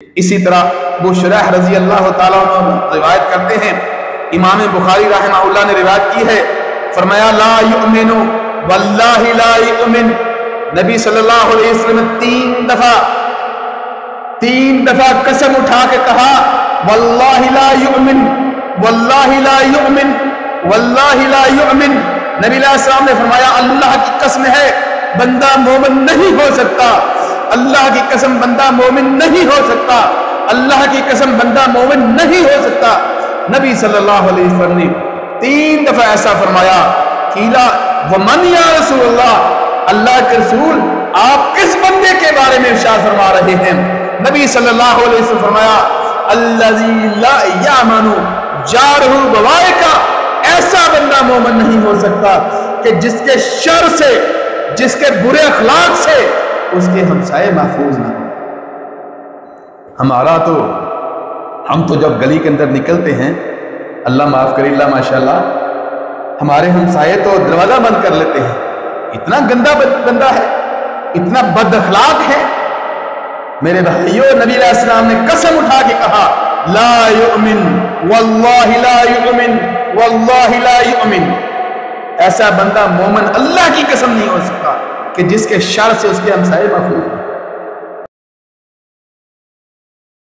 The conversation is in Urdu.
اسی طرح ابو شریح رضی اللہ تعالیٰ عنہ روایت کرتے ہیں، امام بخاری رحمہ اللہ نے روایت کی ہے، فرمایا لا یؤمن واللہ لا یؤمن، نبی صلی اللہ علیہ وسلم تین دفعہ قسم اٹھا کے کہا واللہ لا یؤمن واللہ لا یؤمن واللہ لا یؤمن۔ نبی علیہ السلام نے فرمایا اللہ کی قسم ہے بندہ مومن نہیں ہو سکتا، اللہ کی قسم بندہ مومن نہیں ہو سکتا، اللہ کی قسم بندہ مومن نہیں ہو سکتا۔ نبی صلی اللہ علیہ وسلم نے 3 دفعہ ایسا فرمایا، قیلا ومن یا رسول اللہ، اللہ کے رسول آپ کس بندے کے بارے میں ارشاد فرما رہے ہیں؟ نبی صلی اللہ علیہ وسلم فرمایا الذی لا یامن جارہ بوائقہ، ایسا بندہ مومن نہیں ہو سکتا کہ جس کے شر سے، جس کے برے اخلاق سے اس کے ہمسائے محفوظ نہ ہو۔ ہم تو جب گلی کے اندر نکلتے ہیں، اللہ معاف کرے، اللہ ماشاءاللہ، ہمارے ہمسائے تو دروازہ بند کر لیتے ہیں، اتنا گندا بندہ ہے، اتنا بد اخلاق ہے۔ میرے بھائیو، نبی علیہ السلام نے قسم اٹھا کے کہا لا یؤمن واللہ لا یؤمن واللہ لا یؤمن، ایسا بندہ مومن اللہ کی قسم نہیں ہو سکتا کہ جس کے شر سے اس کے ہمسائے محفوظ